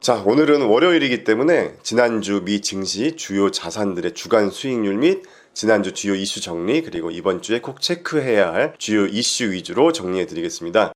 자, 오늘은 월요일이기 때문에 지난주 미 증시 주요 자산들의 주간 수익률 및 지난주 주요 이슈 정리, 그리고 이번 주에 꼭 체크해야 할 주요 이슈 위주로 정리해 드리겠습니다.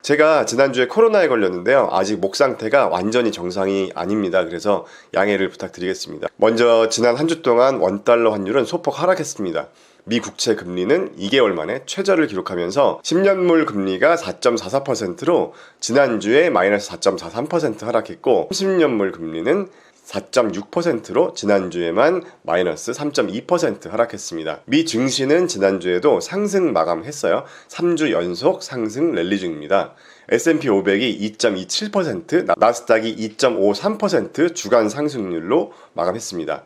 제가 지난주에 코로나에 걸렸는데요. 아직 목 상태가 완전히 정상이 아닙니다. 그래서 양해를 부탁드리겠습니다. 먼저 지난 한 주 동안 원달러 환율은 소폭 하락했습니다. 미 국채 금리는 2개월 만에 최저를 기록하면서 10년물 금리가 4.44%로 지난주에 마이너스 4.43% 하락했고 30년물 금리는 4.6%로 지난주에만 마이너스 3.2% 하락했습니다. 미 증시는 지난주에도 상승 마감했어요. 3주 연속 상승 랠리 중입니다. S&P 500이 2.27%, 나스닥이 2.53% 주간 상승률로 마감했습니다.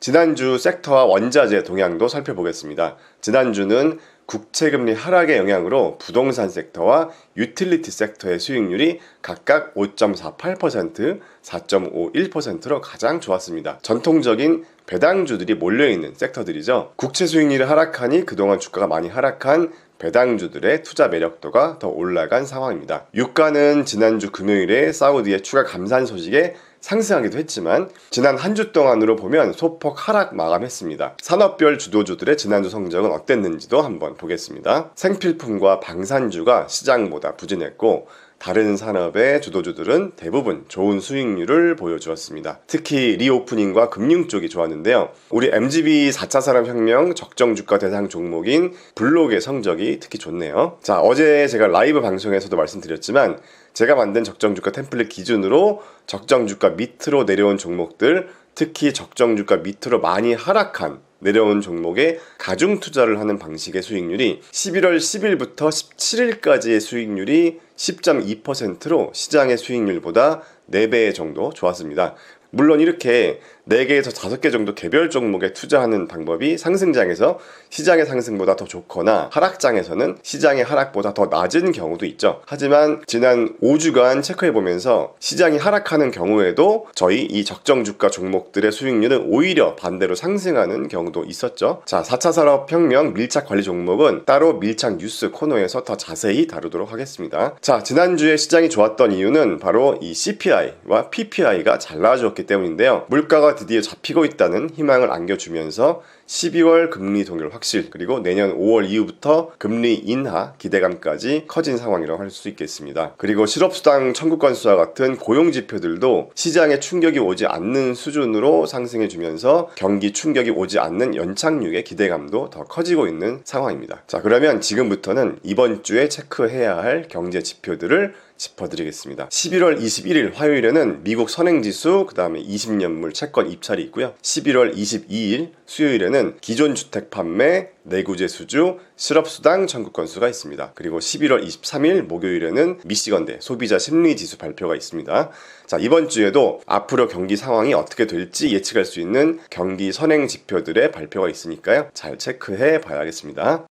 지난주 섹터와 원자재 동향도 살펴보겠습니다. 지난주는 국채금리 하락의 영향으로 부동산 섹터와 유틸리티 섹터의 수익률이 각각 5.48%, 4.51%로 가장 좋았습니다. 전통적인 배당주들이 몰려있는 섹터들이죠. 국채 수익률이 하락하니 그동안 주가가 많이 하락한 배당주들의 투자 매력도가 더 올라간 상황입니다. 유가는 지난주 금요일에 사우디의 추가 감산 소식에 상승하기도 했지만 지난 한 주 동안으로 보면 소폭 하락 마감했습니다. 산업별 주도주들의 지난주 성적은 어땠는지도 한번 보겠습니다. 생필품과 방산주가 시장보다 부진했고 다른 산업의 주도주들은 대부분 좋은 수익률을 보여주었습니다. 특히 리오프닝과 금융 쪽이 좋았는데요. 우리 MGB 4차 산업혁명 적정주가 대상 종목인 블록의 성적이 특히 좋네요. 자, 어제 제가 라이브 방송에서도 말씀드렸지만 제가 만든 적정주가 템플릿 기준으로 적정주가 밑으로 내려온 종목들, 특히 적정주가 밑으로 많이 하락한 내려온 종목에 가중 투자를 하는 방식의 수익률이 11월 10일부터 17일까지의 수익률이 10.2%로 시장의 수익률보다 4배 정도 좋았습니다. 물론 이렇게 4개에서 5개 정도 개별 종목에 투자하는 방법이 상승장에서 시장의 상승보다 더 좋거나 하락장에서는 시장의 하락보다 더 낮은 경우도 있죠. 하지만 지난 5주간 체크해보면서 시장이 하락하는 경우에도 저희 이 적정주가 종목들의 수익률은 오히려 반대로 상승하는 경우도 있었죠. 자, 4차 산업혁명 밀착관리 종목은 따로 밀착 뉴스 코너에서 더 자세히 다루도록 하겠습니다. 자, 지난주에 시장이 좋았던 이유는 바로 이 CPI와 PPI가 잘 나와주었기 때문인데요. 물가가 드디어 잡히고 있다는 희망을 안겨주면서 12월 금리 동결 확실, 그리고 내년 5월 이후부터 금리 인하 기대감까지 커진 상황이라고 할 수 있겠습니다. 그리고 실업수당 청구 건수와 같은 고용지표들도 시장에 충격이 오지 않는 수준으로 상승해주면서 경기 충격이 오지 않는 연착륙의 기대감도 더 커지고 있는 상황입니다. 자, 그러면 지금부터는 이번 주에 체크해야 할 경제 지표들을 짚어드리겠습니다. 11월 21일 화요일에는 미국 선행지수, 그 다음에 20년물 채권 입찰이 있고요. 11월 22일 수요일에는 기존 주택 판매, 내구재 수주, 실업수당 청구 건수가 있습니다. 그리고 11월 23일 목요일에는 미시건대 소비자 심리지수 발표가 있습니다. 자, 이번 주에도 앞으로 경기 상황이 어떻게 될지 예측할 수 있는 경기 선행 지표들의 발표가 있으니까요. 잘 체크해 봐야겠습니다.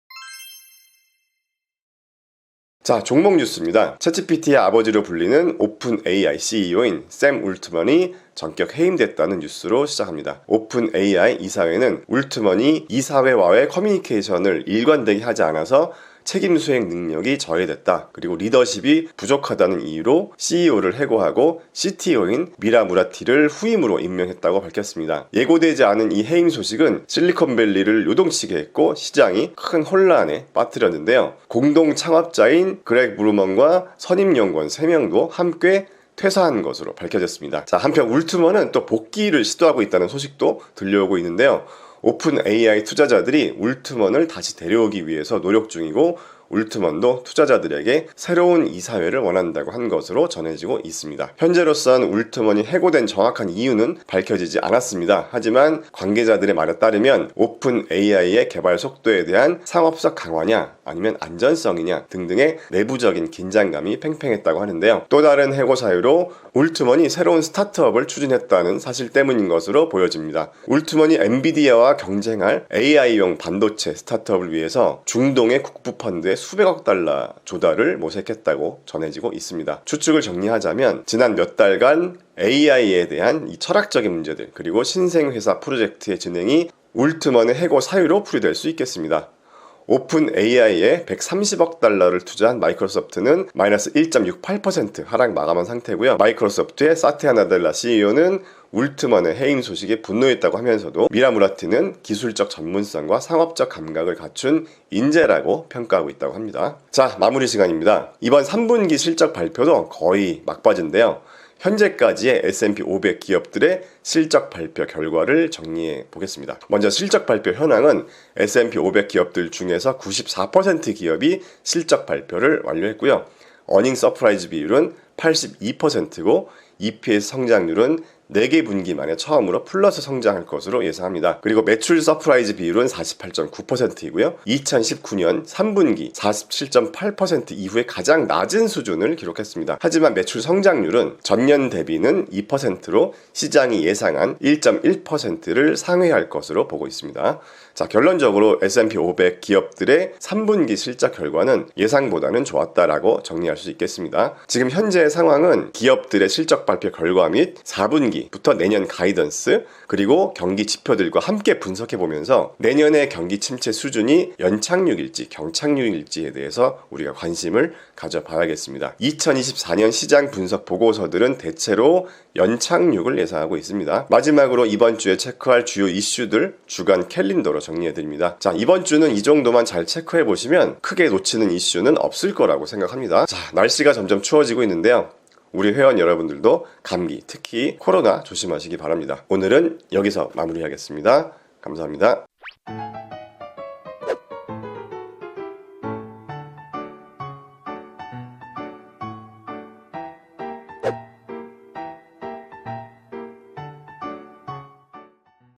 자, 종목 뉴스입니다. 챗GPT의 아버지로 불리는 오픈 AI CEO인 샘 울트먼이 전격 해임됐다는 뉴스로 시작합니다. 오픈 AI 이사회는 울트먼이 이사회와의 커뮤니케이션을 일관되게 하지 않아서 책임 수행 능력이 저해됐다. 그리고 리더십이 부족하다는 이유로 CEO를 해고하고 CTO인 미라 무라티를 후임으로 임명했다고 밝혔습니다. 예고되지 않은 이 해임 소식은 실리콘밸리를 요동치게 했고 시장이 큰 혼란에 빠뜨렸는데요. 공동 창업자인 그렉 브루먼과 선임 연구원 3명도 함께 퇴사한 것으로 밝혀졌습니다. 자, 한편 울트먼은 또 복귀를 시도하고 있다는 소식도 들려오고 있는데요. 오픈 AI 투자자들이 울트먼을 다시 데려오기 위해서 노력 중이고 울트먼도 투자자들에게 새로운 이사회를 원한다고 한 것으로 전해지고 있습니다. 현재로서는 울트먼이 해고된 정확한 이유는 밝혀지지 않았습니다. 하지만 관계자들의 말에 따르면 오픈 AI의 개발 속도에 대한 상업적 강화냐 아니면 안전성이냐 등등의 내부적인 긴장감이 팽팽했다고 하는데요. 또 다른 해고 사유로 울트먼이 새로운 스타트업을 추진했다는 사실 때문인 것으로 보여집니다. 울트먼이 엔비디아와 경쟁할 AI용 반도체 스타트업을 위해서 중동의 국부 펀드에 수백억 달러 조달을 모색했다고 전해지고 있습니다. 추측을 정리하자면 지난 몇 달간 AI에 대한 이 철학적인 문제들 그리고 신생회사 프로젝트의 진행이 울트먼의 해고 사유로 풀이될 수 있겠습니다. 오픈 AI에 130억 달러를 투자한 마이크로소프트는 마이너스 1.68% 하락 마감한 상태고요. 마이크로소프트의 사티아 나델라 CEO는 울트먼의 해임 소식에 분노했다고 하면서도 미라 무라티는 기술적 전문성과 상업적 감각을 갖춘 인재라고 평가하고 있다고 합니다. 자, 마무리 시간입니다. 이번 3분기 실적 발표도 거의 막바지인데요. 현재까지의 S&P 500 기업들의 실적 발표 결과를 정리해 보겠습니다. 먼저 실적 발표 현황은 S&P 500 기업들 중에서 94% 기업이 실적 발표를 완료했고요. 어닝 서프라이즈 비율은 82%고 EPS 성장률은 4개 분기 만에 처음으로 플러스 성장할 것으로 예상합니다. 그리고 매출 서프라이즈 비율은 48.9%이고요. 2019년 3분기 47.8% 이후에 가장 낮은 수준을 기록했습니다. 하지만 매출 성장률은 전년 대비는 2%로 시장이 예상한 1.1%를 상회할 것으로 보고 있습니다. 자, 결론적으로 S&P 500 기업들의 3분기 실적 결과는 예상보다는 좋았다라고 정리할 수 있겠습니다. 지금 현재의 상황은 기업들의 실적 발표 결과 및 4분기부터 내년 가이던스 그리고 경기 지표들과 함께 분석해 보면서 내년의 경기 침체 수준이 연착륙일지 경착륙일지에 대해서 우리가 관심을 가져봐야겠습니다. 2024년 시장 분석 보고서들은 대체로 연착륙을 예상하고 있습니다. 마지막으로 이번 주에 체크할 주요 이슈들 주간 캘린더로 정리해드립니다. 자, 이번 주는 이 정도만 잘 체크해보시면 크게 놓치는 이슈는 없을 거라고 생각합니다. 자, 날씨가 점점 추워지고 있는데요. 우리 회원 여러분들도 감기, 특히 코로나 조심하시기 바랍니다. 오늘은 여기서 마무리하겠습니다. 감사합니다.